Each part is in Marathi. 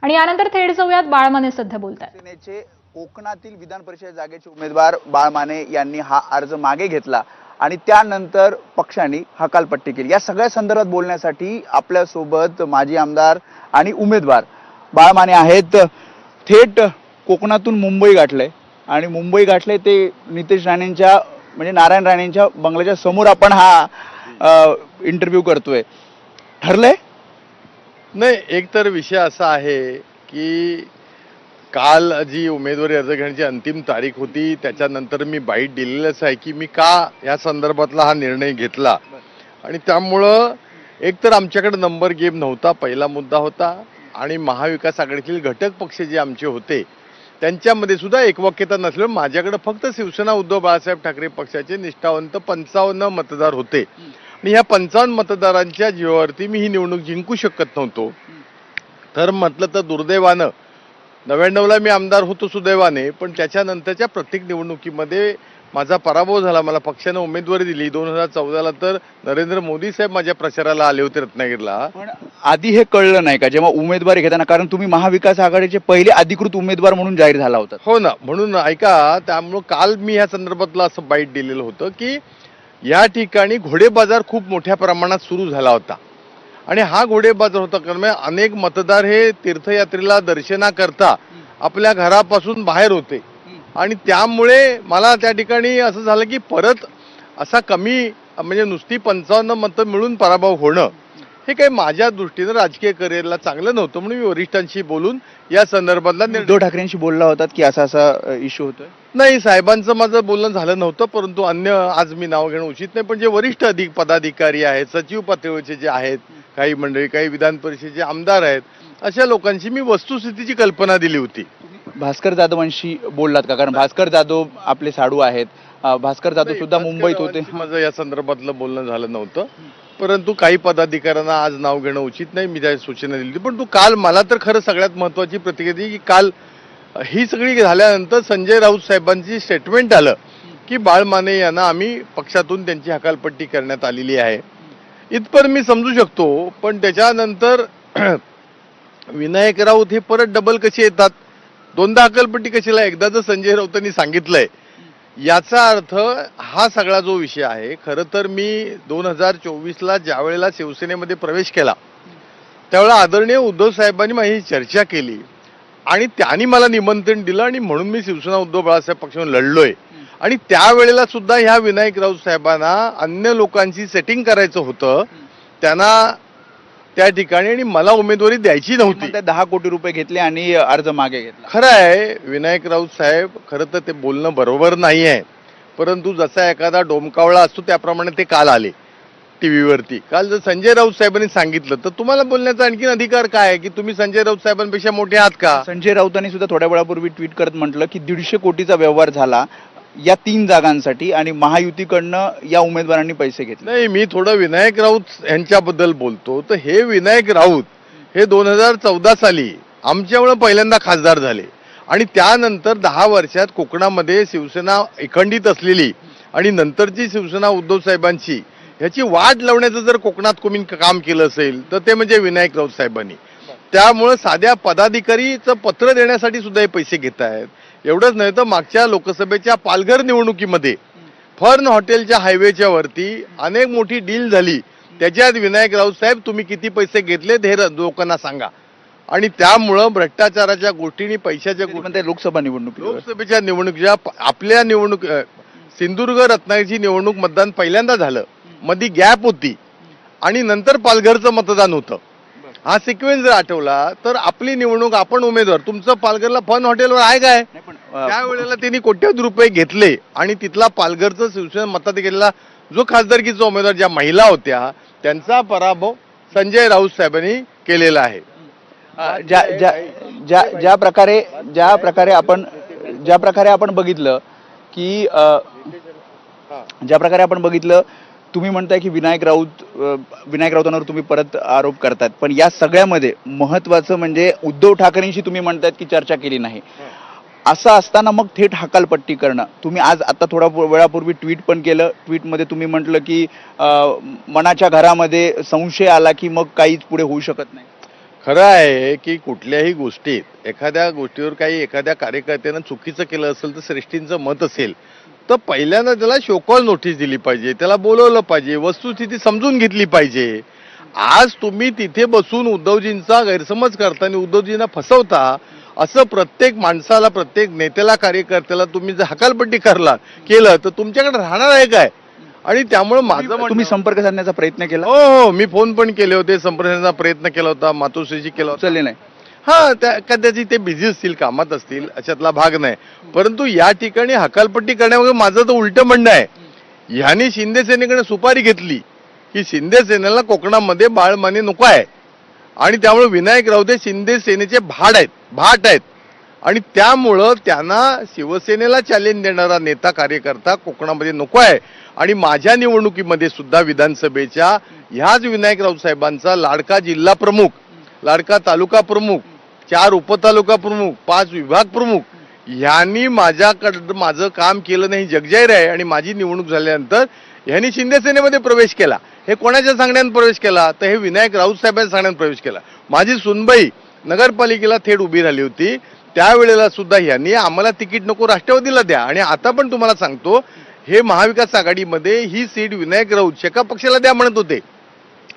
आणि यानंतर थेट जाऊयात बाळमाने सध्या बोलतात. शिवसेनेचे कोकणातील विधान परिषद जागेचे उमेदवार बाळमाने यांनी हा अर्ज मागे घेतला आणि त्यानंतर पक्षाने हकालपट्टी केली. या सगळ्या संदर्भात बोलण्यासाठी आपल्या सोबत माजी आमदार आणि उमेदवार बाळमाने आहेत. थेट कोकणातून मुंबई गाठलंय आणि मुंबई गाठले ते नितेश राणेंच्या म्हणजे नारायण राणेंच्या बंगल्याच्या समोर आपण हा इंटरव्ह्यू करतोय. ठरलंय? नाही, एक तर विषय असा आहे की काल जी उमेदवारी अर्ज घेण्याची अंतिम तारीख होती त्याच्यानंतर मी बाईट दिलेलंच आहे की मी का या संदर्भातला हा निर्णय घेतला. आणि त्यामुळं एक तर आमच्याकडे नंबर गेम नव्हता, पहिला मुद्दा होता. आणि महाविकास आघाडीतील घटक पक्ष जे आमचे होते त्यांच्यामध्ये सुद्धा एकवाक्यता नसल्यामुळे माझ्याकडे फक्त शिवसेना उद्धव बाळासाहेब ठाकरे पक्षाचे निष्ठावंत 55 मतदार होते. आणि ह्या 55 मतदारांच्या जीवावरती मी ही निवडणूक जिंकू शकत नव्हतो. तर म्हटलं तर दुर्दैवानं 99ला मी आमदार होतो सुदैवाने, पण त्याच्यानंतरच्या प्रत्येक निवडणुकीमध्ये माझा पराभव झाला. मला पक्षानं उमेदवारी दिली. 2014ला तर नरेंद्र मोदी साहेब माझ्या प्रचाराला आले होते रत्नागिरीला. पण आधी हे कळलं नाही का जेव्हा उमेदवारी घेताना, कारण तुम्ही महाविकास आघाडीचे पहिले अधिकृत उमेदवार म्हणून जाहीर झाला होता? हो ना, म्हणून ऐका, त्यामुळं काल मी ह्या संदर्भातलं असं बाईट दिलेलं होतं की या ठिकाणी घोडे बाजार खूप मोठ्या प्रमाणात सुरू झाला होता. आणि हा घोडे बाजार होता कारण अनेक मतदार हे तीर्थयात्रेला दर्शनाकरता आपल्या घरापासून बाहेर होते. आणि त्यामुळे मला त्या ठिकाणी असं झालं की परत असा कमी म्हणजे नुसती 55 मतं मिळून पराभव होणं हे काही माझ्या दृष्टीनं राजकीय करिअरला चांगलं नव्हतं. म्हणून मी वरिष्ठांशी बोलून या संदर्भातला उद्धव ठाकरेंशी बोलला होतात की असा असा इश्यू होतोय? नाही, साहेबांचं माझं बोलणं झालं नव्हतं. परंतु अन्य आज मी नाव घेणं उचित नाही, पण जे वरिष्ठ पदाधिकारी आहेत, सचिव पातळीवरचे जे आहेत काही मंडळी, काही विधान परिषदेचे आमदार आहेत, अशा लोकांशी मी वस्तुस्थितीची कल्पना दिली होती. भास्कर जाधवांशी बोललात का? कारण भास्कर जाधव आपले साडू आहेत. भास्कर जाधव सुद्धा मुंबईत होते. माझं या संदर्भातलं बोलणं झालं नव्हतं. परंतु काही पदाधिकाऱ्यांना आज नाव घेणं उचित नाही, मी त्या सूचना दिली होती. पण तू काल मला तर खरं सगळ्यात महत्वाची प्रतिक्रिया दिली की काल ही सगळी झाल्यानंतर संजय राऊत साहेबांची स्टेटमेंट आलं की बाळमाने यांना आम्ही पक्षातून त्यांची हकालपट्टी करण्यात आलेली आहे. इथपर्यंत मी समजू शकतो. पण त्याच्यानंतर विनायक राऊत हे परत डबल कसे येतात? दोनदा हकालपट्टी कशीला? एकदा जर संजय राऊतांनी सांगितलंय, याचा अर्थ हा सगळा जो विषय आहे, खरं तर मी 2024ला ज्या वेळेला शिवसेनेमध्ये प्रवेश केला त्यावेळेला आदरणीय उद्धव साहेबांनी माझी चर्चा केली आणि त्यांनी मला निमंत्रण दिलं आणि म्हणून मी शिवसेना उद्धव बाळासाहेब पक्षाने लढलोय. आणि त्यावेळेला सुद्धा ह्या विनायक राऊत साहेबांना अन्य लोकांची सेटिंग करायचं होतं त्यांना त्या ठिकाणी, आणि मला उमेदवारी द्यायची नव्हती. 10 कोटी रुपये घेतले आणि अर्ज मागे घेतला. खरं आहे, विनायक राऊत साहेब खरं तर ते बोलणं बरोबर नाही आहे. परंतु जसा एखादा डोमकावळा असतो त्याप्रमाणे ते काल आले टीव्हीवरती. काल जर संजय राऊत साहेबांनी सांगितलं तर तुम्हाला बोलण्याचा आणखीन अधिकार काय आहे की तुम्ही संजय राऊत साहेबांपेक्षा मोठे आहात का? संजय राऊतांनी सुद्धा थोड्या वेळापूर्वी ट्विट करत म्हटलं की 150 कोटीचा व्यवहार झाला या 3 जागांसाठी आणि महायुतीकडनं या उमेदवारांनी पैसे घेतले. नाही, मी थोडं विनायक राऊत यांच्याबद्दल बोलतो. तर हे विनायक राऊत हे 2014 साली आमच्यामुळे पहिल्यांदा खासदार झाले आणि त्यानंतर 10 वर्षात कोकणामध्ये शिवसेना एकंडित असलेली आणि नंतरची शिवसेना उद्धव साहेबांची ह्याची वाट लावण्याचं जर कोकणात कोणी काम केलं असेल तर ते म्हणजे विनायक राऊत साहेबांनी. त्यामुळं साध्या पदाधिकारीचं पत्र देण्यासाठी सुद्धा हे पैसे घेत आहेत. एवढंच नाही तर मागच्या लोकसभेच्या पालघर निवडणुकीमध्ये फर्न हॉटेलच्या हायवेच्या वरती अनेक मोठी डील झाली. त्याच्यात विनायक राऊत साहेब तुम्ही किती पैसे घेतलेत हे लोकांना सांगा. आणि त्यामुळं भ्रष्टाचाराच्या गोष्टींनी पैशाच्या गोष्टी लोकसभेच्या निवडणुकीच्या आपल्या सिंधुदुर्ग रत्नागिरीची निवडणूक मतदान पहिल्यांदा झालं, मध्ये गॅप होती आणि नंतर पालघरचं मतदान होतं. हा सिक्वेन्स जर आठवला तर आपली निवडणूक आपण उमेदवार तुमचं पालघरला फन हॉटेलवर आहे काय? त्यावेळेला त्यांनी कोट्यवधी रुपये घेतले आणि तिथला पालघरचं शिवसेना मतात गेलेला जो खासदारकीचा उमेदवार ज्या महिला होत्या त्यांचा पराभव संजय राऊत साहेबांनी केलेला आहे. ज्या प्रकारे आपण बघितलं की ज्या प्रकारे आपण बघितलं तुम्ही म्हणताय की विनायक राऊतांवर तुम्ही परत आरोप करतात, पण या सगळ्यामध्ये महत्वाचं म्हणजे उद्धव ठाकरेंशी तुम्ही म्हणतायत की चर्चा केली नाही. असं असताना मग थेट हकालपट्टी करणं, तुम्ही आज आता थोडा वेळापूर्वी ट्विट पण केलं. ट्विटमध्ये तुम्ही म्हटलं की मनाच्या घरामध्ये संशय आला की मग काहीच पुढे होऊ शकत नाही. खरं आहे की कुठल्याही गोष्टीत एखाद्या गोष्टीवर काही एखाद्या कार्यकर्त्यानं चुकीचं केलं असेल तर श्रेष्ठींचं मत असेल तर पहिल्यांदा त्याला शोकॉल नोटीस दिली पाहिजे, त्याला बोलवलं पाहिजे, वस्तुस्थिती समजून घेतली पाहिजे. आज तुम्ही तिथे बसून उद्धवजींचा गैरसमज करता आणि उद्धवजींना फसवता, असं प्रत्येक माणसाला, प्रत्येक नेत्याला, कार्यकर्त्याला तुम्ही जर हकालपट्टी केलं तर तुमच्याकडे राहणार आहे काय? आणि त्यामुळे माझं तुम्ही म्हणणं, संपर्क साधण्याचा प्रयत्न केला, हो, मी फोन पण केले होते, संपर्काचा प्रयत्न केला होता, मातोश्रीशी केला होता. उचलले नाही. हा, कदाचित ते बिझी असतील, कामात असतील, अशातला भाग नाही. परंतु या ठिकाणी हकालपट्टी करण्यामध्ये माझं तर उलट म्हणणं आहे. ह्यांनी शिंदे सेनेकडे सुपारी घेतली की शिंदे सेनेला कोकणामध्ये बाळमाने नको आहे आणि त्यामुळे विनायक राऊत शिंदे सेनेचे भाट आहेत आणि त्यामुळं त्यांना शिवसेनेला चॅलेंज देणारा नेता कार्यकर्ता कोकणामध्ये नको आहे. आणि माझ्या निवडणुकीमध्ये सुद्धा विधानसभेच्या ह्याच विनायक राऊत साहेबांचा लाडका जिल्हा प्रमुख, लाडका तालुका प्रमुख, 4 उपतालुका प्रमुख, 5 विभाग प्रमुख यांनी माझं काम केलं नाही, जगजाहीर आहे. आणि माझी निवडणूक झाल्यानंतर यांनी शिंदे सेनेमध्ये प्रवेश केला. हे कोणाच्या सांगण्याने प्रवेश केला? तर हे विनायक राऊत साहेबांच्या सांगण्याने प्रवेश केला. माझी सुनबाई नगरपालिकेला थेट उभी राहिली होती, त्यावेळेला सुद्धा यांनी आम्हाला तिकीट नको, राष्ट्रवादीला द्या. आणि आता पण तुम्हाला सांगतो, हे महाविकास आघाडीमध्ये ही सीट विनायक राऊत शेका पक्षाला द्या म्हणत होते.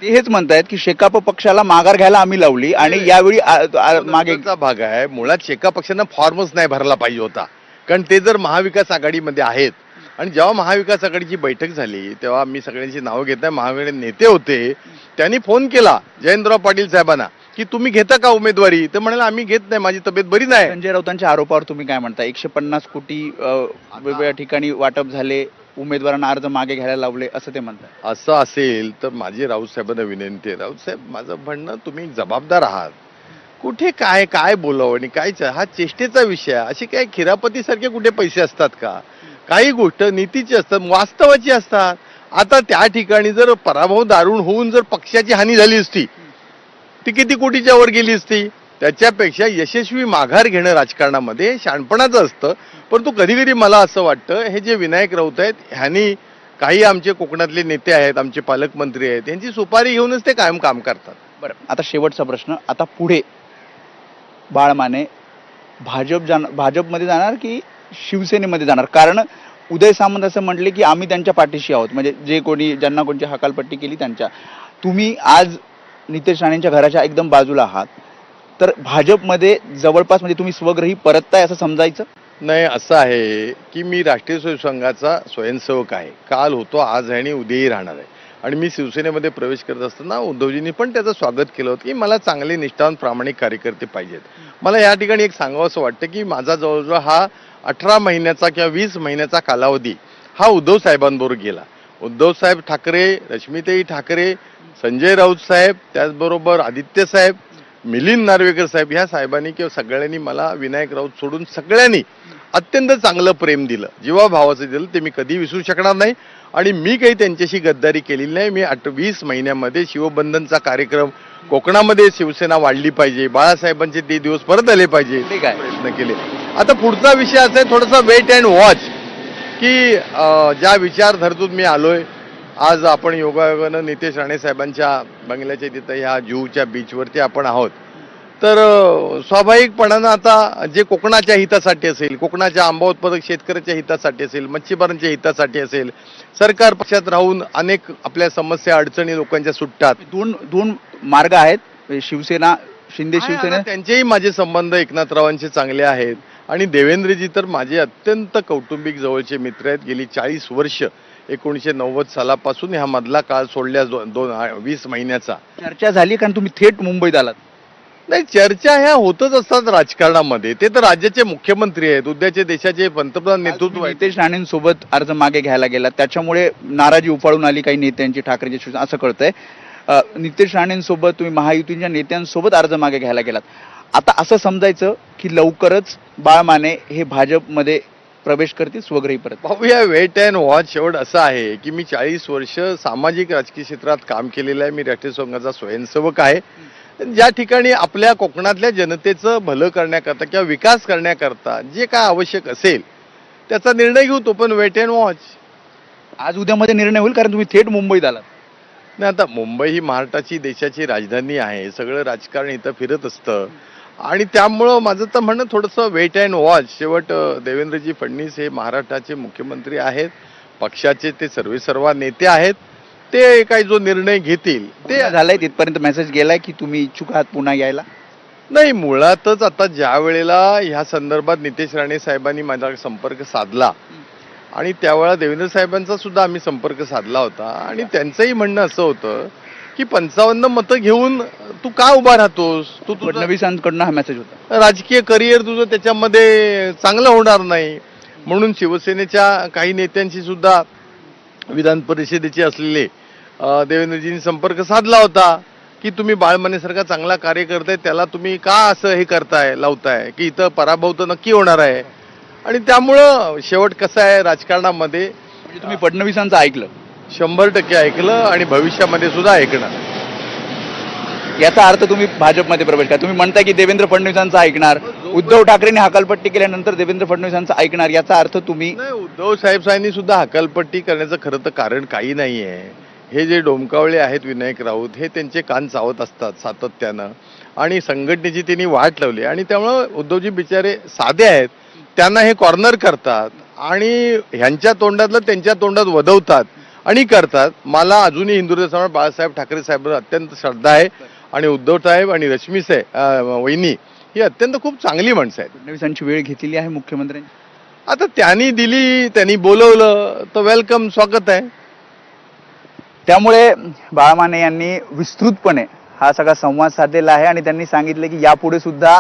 ते हेच म्हणतायत की शेकाप पक्षाला माघार घ्यायला आम्ही लावली आणि यावेळी मागे मागेचा भाग आहे. मुळात शेका पक्षानं फॉर्मच नाही भरला पाहिजे होता, कारण ते जर महाविकास आघाडीमध्ये आहेत. आणि जेव्हा महाविकास आघाडीची बैठक झाली तेव्हा मी सगळ्यांची नावं घेत नाही, महाआघाडी नेते होते, त्यांनी फोन केला जयंतराव पाटील साहेबांना की तुम्ही घेता का उमेदवारी? तर म्हणाले आम्ही घेत नाही, माझी तब्येत बरी नाही. संजय राऊतांच्या आरोपावर तुम्ही काय म्हणता? 150 कोटी वेगवेगळ्या ठिकाणी वाटप झाले, उमेदवारांना अर्ज मागे घ्यायला लावले, असं ते म्हणतात. असं असेल तर माझी राऊत साहेबांना विनंती आहे, राऊत साहेब, माझं म्हणणं, तुम्ही जबाबदार आहात, कुठे काय बोलावं आणि काय हा चेष्टेचा विषय. अशी काय खिरापतीसारखे कुठे पैसे असतात का? काही गोष्ट नीतीची असतात, वास्तवाची असतात. आता त्या ठिकाणी जर पराभव दारुण होऊन जर पक्षाची हानी झाली असती, ती किती कोटीच्या वर गेली असती. त्याच्यापेक्षा यशस्वी माघार घेणं राजकारणामध्ये शहाणपणाचं असतं. परंतु कधी कधी मला असं वाटतं, हे जे विनायक राऊत आहेत, ह्यांनी काही आमचे कोकणातले नेते आहेत, आमचे पालकमंत्री आहेत, यांची सुपारी घेऊनच ते कायम काम करतात. बरं, आता शेवटचा प्रश्न, आता पुढे बाळमाने भाजपमध्ये जाणार की शिवसेनेमध्ये जाणार? कारण उदय सामंत असं म्हटले की आम्ही त्यांच्या पाठीशी आहोत, म्हणजे जे कोणी ज्यांना कोणची हकालपट्टी केली त्यांच्या. तुम्ही आज नितेश राणेंच्या घराच्या एकदम बाजूला आहात, तर भाजपमध्ये जवळपास म्हणजे तुम्ही स्वग्रही परतताय असं समजायचं? नाही, असं आहे की मी राष्ट्रीय स्वयंसेवक संघाचा स्वयंसेवक आहे, काल होतो, आज आहे आणि उद्याही राहणार आहे. आणि मी शिवसेनेमध्ये प्रवेश करत असताना उद्धवजींनी पण त्याचं स्वागत केलं होतं की मला चांगले निष्ठावान प्रामाणिक कार्यकर्ते पाहिजेत. मला या ठिकाणी एक सांगावं असं वाटतं की माझा जवळजवळ हा 18 महिन्याचा किंवा 20 महिन्याचा कालावधी हा उद्धव साहेबांबरोबर गेला. उद्धव साहेब ठाकरे, रश्मिताई ठाकरे, संजय राऊत साहेब, त्याचबरोबर आदित्य साहेब, मिलिंद नार्वेकर साहेब, ह्या साहेबांनी किंवा सगळ्यांनी मला विनायक राऊत सोडून सगळ्यांनी अत्यंत चांगलं प्रेम दिलं, जीवाभावाचं दिलं, ते मी कधी विसरू शकणार नाही. आणि मी काही त्यांच्याशी गद्दारी केलेली नाही. मी 20 महिन्यामध्ये शिवबंधनचा कार्यक्रम, कोकणामध्ये शिवसेना वाढली पाहिजे, बाळासाहेबांचे ते दिवस परत आले पाहिजे, ठीक आहे, प्रयत्न केले. आता पुढचा विषय असा आहे, थोडासा वेट अँड वॉच, की ज्या विचारधारेतून मी आलोय, आज आपण योगायोगानं नितेश राणे साहेबांच्या बंगल्याच्या तिथं ह्या जुहूच्या बीचवरती आपण आहोत. तर स्वाभाविकपणानं आता जे कोकणाच्या हितासाठी असेल, कोकणाच्या आंबा उत्पादक शेतकऱ्याच्या हितासाठी असेल, मच्छीमारांच्या हितासाठी असेल, सरकार पक्षात राहून अनेक आपल्या समस्या अडचणी लोकांच्या सुटतात. दोन मार्ग आहेत, शिवसेना, शिंदे शिवसेना. त्यांचेही माझे संबंध एकनाथरावांचे चांगले आहेत आणि देवेंद्रजी तर माझे अत्यंत कौटुंबिक जवळचे मित्र आहेत. गेली 40 वर्ष, 1990 सालापासून ह्या मधला काळ सोडल्या 20 महिन्याचा. चर्चा झाली कारण तुम्ही थेट मुंबईत आलात? नाही, चर्चा ह्या होतच असतात राजकारणामध्ये. ते तर राज्याचे मुख्यमंत्री आहेत, उद्याचे देशाचे पंतप्रधान नेतृत्व आहे. नितेश राणेंसोबत अर्ज मागे घ्यायला गेला, त्याच्यामुळे नाराजी उफाळून आली काही नेत्यांची, ठाकरेची, शिवसेना, असं कळतंय. नितेश राणेंसोबत तुम्ही महायुतीच्या नेत्यांसोबत अर्ज मागे घ्यायला गेलात. आता असं समजायचं की लवकरच बाळमाने हे भाजपमध्ये प्रवेश करतील, स्वग्रही परत? पाहूया, वेट अँड वॉच. शेवट असं आहे की मी 40 वर्ष सामाजिक राजकीय क्षेत्रात काम केलेलं आहे. मी राष्ट्रीय संघाचा स्वयंसेवक आहे. ज्या ठिकाणी आपल्या कोकणातल्या जनतेचं भलं करण्याकरता किंवा विकास करण्याकरता जे काय आवश्यक असेल त्याचा निर्णय घेऊ, तो पण वेट अँड वॉच. आज उद्यामध्ये निर्णय होईल कारण तुम्ही थेट मुंबईत आलात. नाही, आता मुंबई ही महाराष्ट्राची देशाची राजधानी आहे. हे सगळं राजकारण इथं फिरत असतं आणि त्यामुळं माझं तर म्हणणं थोडंसं वेट अँड वॉच. शेवट देवेंद्रजी फडणवीस हे महाराष्ट्राचे मुख्यमंत्री आहेत, पक्षाचे ते सर्वेसर्वा नेते आहेत. ते काही जो निर्णय घेतील ते झालंय तिथपर्यंत मेसेज गेलाय की तुम्ही इच्छुक आहात पुन्हा यायला? नाही, मुळातच आता ज्या वेळेला ह्या संदर्भात नितेश राणे साहेबांनी माझा संपर्क साधला आणि त्यावेळेला देवेंद्र साहेबांचा सुद्धा आम्ही संपर्क साधला होता आणि त्यांचंही म्हणणं असं होतं की 55 मतं घेऊन तू का उभा राहतोस, तू तुझं फडणवीसांकडनं हा मेसेज होता. राजकीय करिअर तुझं त्याच्यामध्ये चांगलं होणार नाही म्हणून शिवसेनेच्या काही नेत्यांशी सुद्धा विधान परिषदेचे असलेले देवेंद्रजींनी संपर्क साधला होता की तुम्ही बाळमानेसारखा चांगला कार्य करताय, त्याला तुम्ही का असं हे करताय, लावताय की इथं पराभव तर नक्की होणार आहे. आणि त्यामुळं शेवट कसं आहे राजकारणामध्ये, म्हणजे तुम्ही फडणवीसांचं ऐकलं? 100% ऐकलं आणि भविष्यामध्ये सुद्धा ऐकणार. याचा अर्थ तुम्ही भाजपमध्ये प्रवेश करा. तुम्ही म्हणताय की देवेंद्र फडणवीसांचं ऐकणार, उद्धव ठाकरेंनी हकालपट्टी केल्यानंतर देवेंद्र फडणवीसांचं ऐकणार, याचा अर्थ तुम्ही? नाही, उद्धव साहेबांनी सुद्धा हकालपट्टी करण्याचं खरं तर कारण काही नाही आहे. हे जे डोमकावळे आहेत विनायक राऊत, हे त्यांचे कान चावत असतात सातत्यानं आणि संघटनेची त्यांनी वाट लावली आणि त्यामुळं उद्धवजी बिचारे साधे आहेत, त्यांना हे कॉर्नर करतात आणि ह्यांच्या तोंडातलं त्यांच्या तोंडात वदवतात आणि करतात. मला अजूनही हिंदुत्व सम्राट बाळासाहेब ठाकरे साहेबांवर अत्यंत श्रद्धा आहे आणि उद्धव साहेब आणि रश्मी साहेब वहिनी ही अत्यंत खूप चांगली माणसं आहेत. फडणवीसांची वेळ घेतलेली आहे मुख्यमंत्र्यांनी. आता त्यांनी दिली, त्यांनी बोलवलं तर वेलकम, स्वागत आहे. त्यामुळे बाळमाने यांनी विस्तृतपणे हा सगळा संवाद साधलेला आहे आणि त्यांनी सांगितले की यापुढे सुद्धा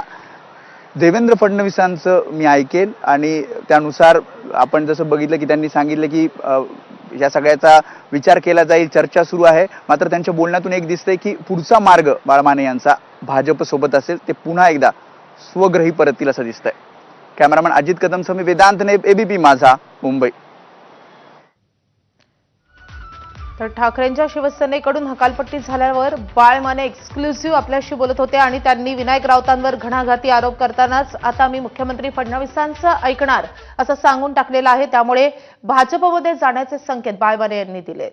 देवेंद्र फडणवीसांचं मी ऐकेल आणि त्यानुसार आपण जसं बघितलं की त्यांनी सांगितलं की या सगळ्याचा विचार केला जाईल, चर्चा सुरू आहे. मात्र त्यांच्या बोलण्यातून एक दिसतंय की पुढचा मार्ग बाळमाने यांचा भाजपसोबत असेल, ते पुन्हा एकदा स्वग्रही परततील असं दिसतंय. कॅमेरामॅन अजित कदम समी, वेदांत नेब, एबीपी माझा, मुंबई. तर ठाकरेंच्या शिवसेनेकडून हकालपट्टी झाल्यावर बाळमाने एक्सक्लुसिव्ह आपल्याशी बोलत होते आणि त्यांनी विनायक राऊतांवर घणाघाती आरोप करतानाच आता मी मुख्यमंत्री फडणवीसांचं ऐकणार असं सांगून टाकलेलं आहे. त्यामुळे भाजपमध्ये जाण्याचे संकेत बाळमाने यांनी दिलेत.